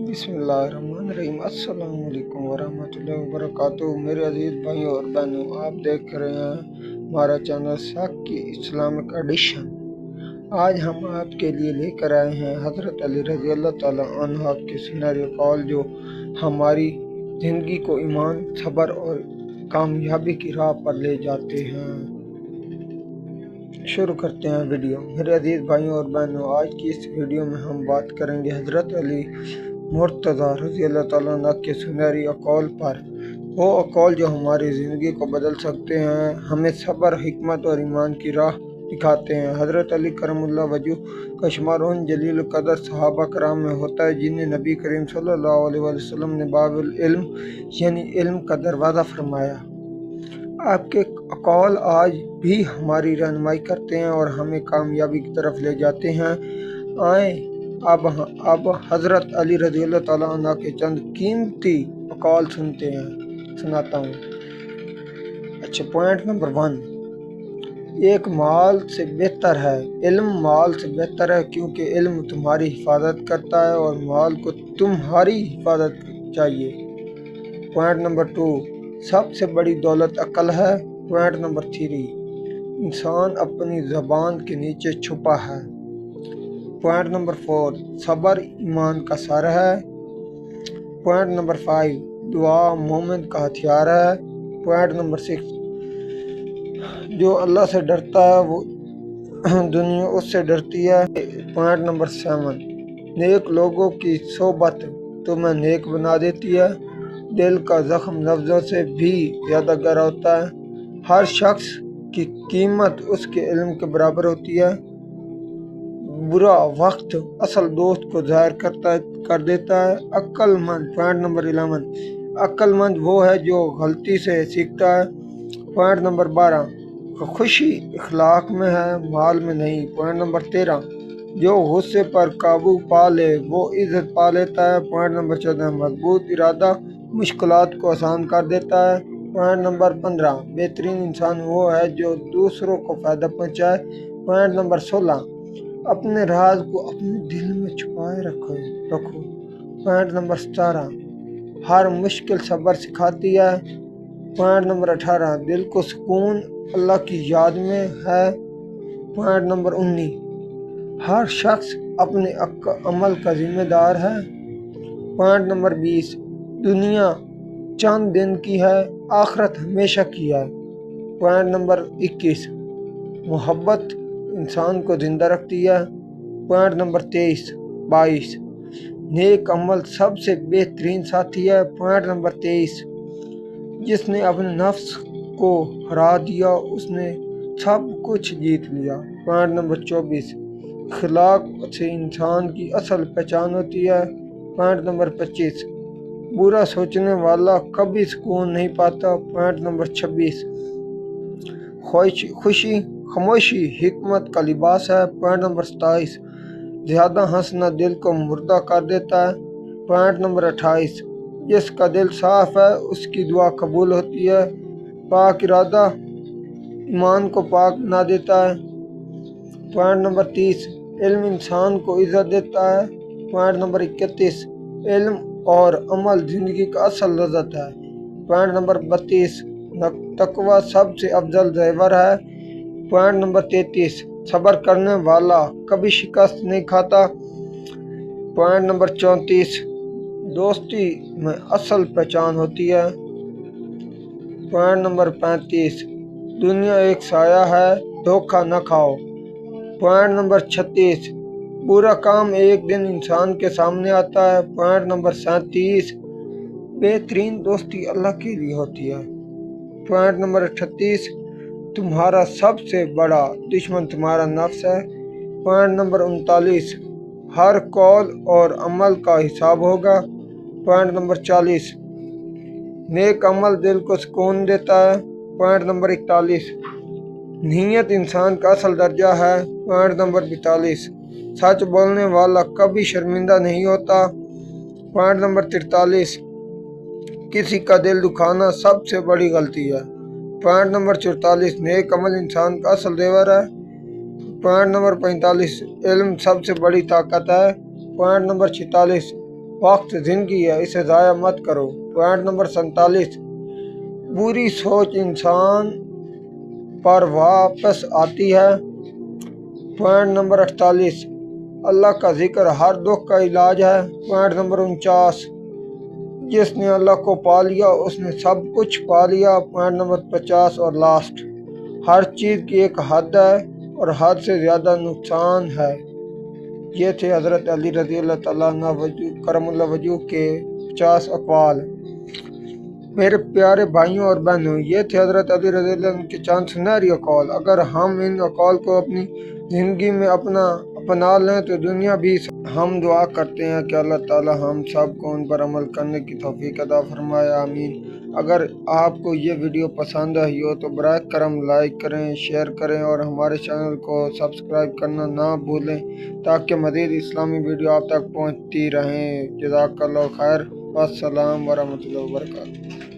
बिस्मिल्लाहिर्रहमानिर्रहीम। अस्सलाम वालेकुम वरहमतुल्लाहि वबरकातुहू। मेरे अजीज़ भाइयों और बहनों, आप देख रहे हैं हमारा चैनल साकी इस्लामिक एडिशन। आज हम आपके लिए लेकर आए हैं हज़रत अली रज़ी अल्लाह ताला अन्हु के सिनेरियो कॉल, जो हमारी ज़िंदगी को ईमान, सब्र और कामयाबी की राह पर ले जाते हैं। शुरू करते हैं वीडियो। मेरे अजीज़ भाइयों और बहनों, आज की इस वीडियो में हम बात करेंगे हज़रत अली मुर्तज़ा रज़ी अल्लाह ताला अन्हु के सुनहरी अक़ौल पर। वो अक़ौल जो हमारी ज़िंदगी को बदल सकते हैं, हमें सब्र, हिकमत और ईमान की राह दिखाते हैं। हज़रत अली करमुल्लाह वजह का शुमार उन जलील क़दर सहाबा कराम में होता है जिन्हें नबी करीम सल्लल्लाहु अलैहि वसल्लम ने बाबुल इल्म यानी इल्म का दरवाज़ा फरमाया। आपके अक़ौल आज भी हमारी रहनुमाई करते हैं और हमें कामयाबी की तरफ ले जाते हैं। आए अब हज़रत अली रज़ी अल्लाह ताला अन्हु के चंद कीमती अक़ौल सुनाता हूँ। अच्छा, पॉइंट नंबर 1, एक माल से बेहतर है इल्म। माल से बेहतर है क्योंकि इल्म तुम्हारी हिफाजत करता है और माल को तुम्हारी हिफाजत चाहिए। पॉइंट नंबर 2, सबसे बड़ी दौलत अक्ल है। पॉइंट नंबर 3, इंसान अपनी ज़बान के नीचे छुपा है। पॉइंट नंबर 4, सब्र ईमान का सर है। पॉइंट नंबर 5, दुआ मोमिन का हथियार है। पॉइंट नंबर 6, जो अल्लाह से डरता है वो दुनिया उससे डरती है। पॉइंट नंबर 7, नेक लोगों की सोबत तुम्हें नेक बना देती है। दिल का जख्म लफ्ज़ों से भी ज़्यादा गहरा होता है। हर शख्स की कीमत उसके इल्म के बराबर होती है। बुरा वक्त असल दोस्त को ज़ाहिर कर देता है। अक्लमंद, पॉइंट नंबर 11, अक्लमंद वो है जो गलती से सीखता है। पॉइंट नंबर 12, खुशी इखलाक में है, माल में नहीं। पॉइंट नंबर 13, जो गुस्से पर काबू पा ले वो इज्जत पा लेता है। पॉइंट नंबर 14, मजबूत इरादा मुश्किलात को आसान कर देता है। पॉइंट नंबर 15, बेहतरीन इंसान वो है जो दूसरों को फ़ायदा पहुँचाए। पॉइंट नंबर 16, अपने राज को अपने दिल में छुपाए रखो। पॉइंट नंबर 17, हर मुश्किल सब्र सिखाती है। पॉइंट नंबर 18, दिल को सुकून अल्लाह की याद में है। पॉइंट नंबर 19, हर शख्स अपने अमल का जिम्मेदार है। पॉइंट नंबर 20, दुनिया चंद दिन की है, आखिरत हमेशा की है। पॉइंट नंबर 21, मोहब्बत इंसान को जिंदा रखती है। पॉइंट नंबर 22, नेक अमल सबसे बेहतरीन साथी है। पॉइंट नंबर 23, जिसने अपने नफ्स को हरा दिया उसने सब कुछ जीत लिया। पॉइंट नंबर 24, अखलाक से इंसान की असल पहचान होती है। पॉइंट नंबर 25, बुरा सोचने वाला कभी सुकून नहीं पाता। पॉइंट नंबर 26, खुशी खामोशी हिकमत का लिबास है। पॉइंट नंबर 27, ज़्यादा हंसना दिल को मुर्दा कर देता है। पॉइंट नंबर 28, जिसका दिल साफ है उसकी दुआ कबूल होती है। पाक इरादा ईमान को पाक बना देता है। पॉइंट नंबर 30, इल्म इंसान को इज्जत देता है। पॉइंट नंबर 31, इल्म और अमल ज़िंदगी का असल लज़्ज़त है। पॉइंट नंबर 32, तकवा सबसे अफजल ज़ेवर है। पॉइंट नंबर 33, सब्र करने वाला कभी शिकस्त नहीं खाता। पॉइंट नंबर 34, दोस्ती में असल पहचान होती है। पॉइंट नंबर 35, दुनिया एक साया है, धोखा न खाओ। पॉइंट नंबर 36, बुरा काम एक दिन इंसान के सामने आता है। पॉइंट नंबर 37, बेहतरीन दोस्ती अल्लाह के लिए होती है। पॉइंट नंबर 38, तुम्हारा सबसे बड़ा दुश्मन तुम्हारा नफ्स है। पॉइंट नंबर 39, हर कौल और अमल का हिसाब होगा। पॉइंट नंबर 40, नेक अमल दिल को सुकून देता है। पॉइंट नंबर 41, नीयत इंसान का असल दर्जा है। पॉइंट नंबर 42, सच बोलने वाला कभी शर्मिंदा नहीं होता। पॉइंट नंबर 43, किसी का दिल दुखाना सबसे बड़ी गलती है। पॉइंट नंबर 44, नेक अमल इंसान का असल जेवर है। पॉइंट नंबर 45, इल्म सबसे बड़ी ताकत है। पॉइंट नंबर 46, वक्त जिंदगी है, इसे ज़ाया मत करो। पॉइंट नंबर 47, बुरी सोच इंसान पर वापस आती है। पॉइंट नंबर 48, अल्लाह का जिक्र हर दुख का इलाज है। पॉइंट नंबर 49, जिसने अल्लाह को पा लिया उसने सब कुछ पा लिया। पॉइंट नंबर 50 और लास्ट, हर चीज़ की एक हद है और हद से ज़्यादा नुकसान है। ये थे हज़रत अली रज़ी अल्लाह तआला अन्हु करमुल्लाह वजह के 50 अक़वाल। मेरे प्यारे भाइयों और बहनों, ये थे हज़रत अली रज़ी अल्लाह अन्हु के चंद सुनहरी अक़वाल। अगर हम इन अक़वाल को अपनी ज़िंदगी में अपना लें तो दुनिया भी। हम दुआ करते हैं कि अल्लाह ताला हम सब को उन पर अमल करने की तौफीक अता फरमाए, आमीन। अगर आपको ये वीडियो पसंद आई हो तो बराए करम लाइक करें, शेयर करें और हमारे चैनल को सब्सक्राइब करना ना भूलें ताकि मज़ीद इस्लामी वीडियो आप तक पहुँचती रहें। जज़ाकल्लाहु खैर। अस्सलाम वरहमतुल्लाहि वबरकातुहू।